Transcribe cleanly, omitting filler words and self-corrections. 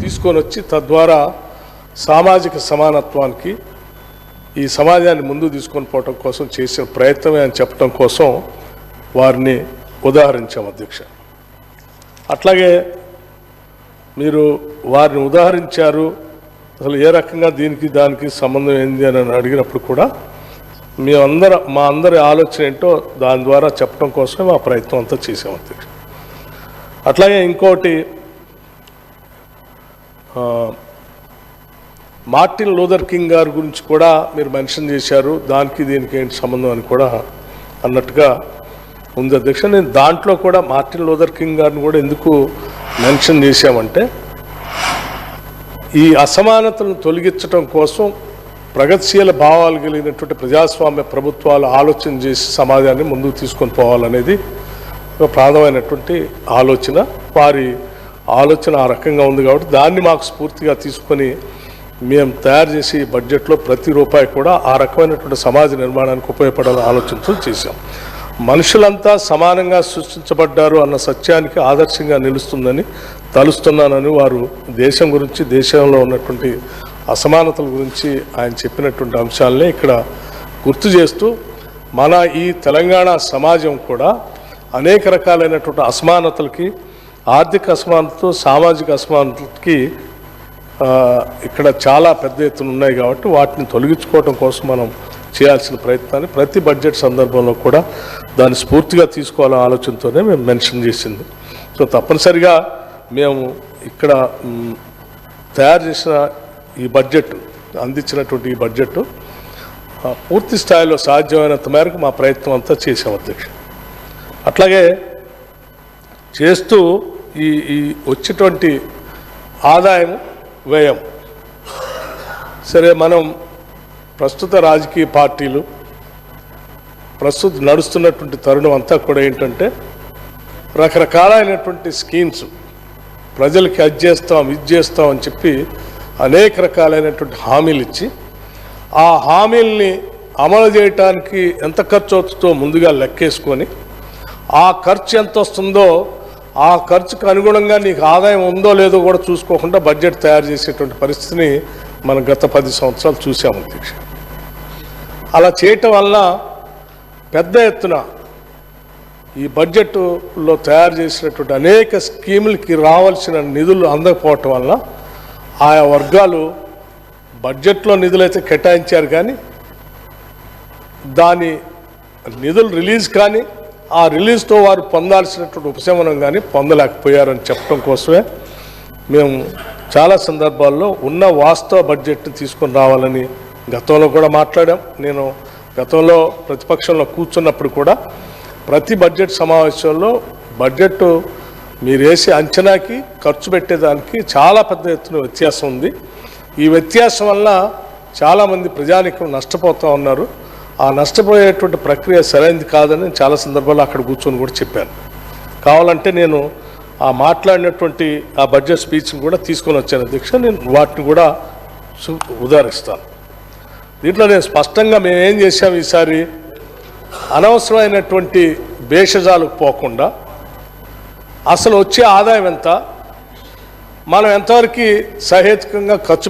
తీసుకొని వచ్చి తద్వారా సామాజిక సమానత్వానికి ఈ సమాజాన్ని ముందుకు తీసుకొని పోవటం కోసం చేసిన ప్రయత్నమే అని చెప్పడం కోసం వారిని ఉదాహరించాం అధ్యక్ష. అట్లాగే మీరు వారిని ఉదాహరించారు, అసలు ఏ రకంగా దీనికి దానికి సంబంధం ఏంది అని అడిగినప్పుడు కూడా మా అందరి ఆలోచన ఏంటో దాని ద్వారా చెప్పడం కోసమే మా ప్రయత్నం అంతా చేసాం అధ్యక్ష. అట్లాగే ఇంకోటి, మార్టిన్ లూథర్ కింగ్ గారి గురించి కూడా మీరు మెన్షన్ చేశారు, దానికి దీనికి ఏంటి సంబంధం అని కూడా అన్నట్టుగా ఉంది అధ్యక్ష. నేను దాంట్లో కూడా మార్టిన్ లూథర్ కింగ్ గారిని కూడా ఎందుకు మెన్షన్ చేశామంటే, ఈ అసమానతలను తొలగించడం కోసం ప్రగతిశీల భావాలు కలిగినటువంటి ప్రజాస్వామ్య ప్రభుత్వాలు ఆలోచన చేసి సమాజాన్ని ముందుకు తీసుకొని పోవాలనేది ఒక ప్రధానమైనటువంటి ఆలోచన. వారి ఆలోచన ఆ రకంగా ఉంది కాబట్టి దాన్ని మాకు స్ఫూర్తిగా తీసుకొని మేము తయారు చేసి బడ్జెట్లో ప్రతి రూపాయి కూడా ఆ రకమైనటువంటి సమాజ నిర్మాణానికి ఉపయోగపడాలని ఆలోచనతో చేశాం. మనుషులంతా సమానంగా సృష్టించబడ్డారు అన్న సత్యానికి ఆదర్శంగా నిలుస్తుందని తలుస్తున్నానని వారు దేశం గురించి, దేశంలో ఉన్నటువంటి అసమానతల గురించి ఆయన చెప్పినటువంటి అంశాలనే ఇక్కడ గుర్తు చేస్తూ, మన ఈ తెలంగాణ సమాజం కూడా అనేక రకాలైనటువంటి అసమానతలకి, ఆర్థిక అసమానతలు, సామాజిక అసమానతలకి ఇక్కడ చాలా పెద్ద ఎత్తున ఉన్నాయి కాబట్టి వాటిని తొలగించుకోవడం కోసం మనం చేయాల్సిన ప్రయత్నాన్ని ప్రతి బడ్జెట్ సందర్భంలో కూడా దాన్ని స్ఫూర్తిగా తీసుకోవాలనే ఆలోచనతోనే మేము మెన్షన్ చేసింది. సో తప్పనిసరిగా మేము ఇక్కడ తయారు చేసిన ఈ బడ్జెట్, అందించినటువంటి ఈ బడ్జెట్ పూర్తి స్థాయిలో సాధ్యమైనంత మేరకు మా ప్రయత్నం అంతా చేసాం అధ్యక్ష. అట్లాగే చేస్తూ ఈ వచ్చేటువంటి ఆదాయం, వ్యయం, సరే మనం ప్రస్తుత రాజకీయ పార్టీలు ప్రస్తుతం నడుస్తున్నటువంటి తరుణం అంతా కూడా ఏంటంటే, రకరకాలైనటువంటి స్కీమ్స్ ప్రజలకి అది చేస్తాం, ఇది చేస్తాం అని చెప్పి అనేక రకాలైనటువంటి హామీలు ఇచ్చి, ఆ హామీల్ని అమలు చేయటానికి ఎంత ఖర్చు అవుతుందో ముందుగా లెక్కేసుకొని, ఆ ఖర్చు ఎంత వస్తుందో ఆ ఖర్చుకు అనుగుణంగా నీకు ఆదాయం ఉందో లేదో కూడా చూసుకోకుండా బడ్జెట్ తయారు చేసేటువంటి పరిస్థితిని మనం గత 10 సంవత్సరాలు చూసాము అధ్యక్ష. అలా చేయటం వల్ల పెద్ద ఎత్తున ఈ బడ్జెట్లో తయారు చేసినటువంటి అనేక స్కీములకి రావాల్సిన నిధులు అందకపోవటం వల్ల ఆయా వర్గాలు బడ్జెట్లో నిధులైతే కేటాయించారు కానీ దాని నిధులు రిలీజ్ కానీ ఆ రిలీజ్తో వారు పొందాల్సినటువంటి ఉపశమనం కానీ పొందలేకపోయారని చెప్పడం కోసమే మేము చాలా సందర్భాల్లో ఉన్న వాస్తవ బడ్జెట్ని తీసుకొని రావాలని గతంలో కూడా మాట్లాడాం. నేను గతంలో ప్రతిపక్షంలో కూర్చున్నప్పుడు కూడా ప్రతి బడ్జెట్ సమావేశంలో బడ్జెట్ మీరు వేసే అంచనాకి, ఖర్చు పెట్టేదానికి చాలా పెద్ద ఎత్తున వ్యత్యాసం ఉంది. ఈ వ్యత్యాసం వల్ల చాలామంది ప్రజానికం నష్టపోతూ ఉన్నారు. ఆ నష్టపోయేటువంటి ప్రక్రియ సరైనది కాదని చాలా సందర్భాల్లో అక్కడ కూర్చొని కూడా చెప్పాను. కావాలంటే నేను ఆ మాట్లాడినటువంటి ఆ బడ్జెట్ స్పీచ్ని కూడా తీసుకొని వచ్చాను అధ్యక్ష. నేను వాటిని కూడా ఉదాహరిస్తాను. దీంట్లో నేను స్పష్టంగా మేమేం చేశాం, ఈసారి అనవసరమైనటువంటి భేషజాలకు పోకుండా అసలు వచ్చే ఆదాయం ఎంత, మనం ఎంతవరకు సహేతుకంగా ఖర్చు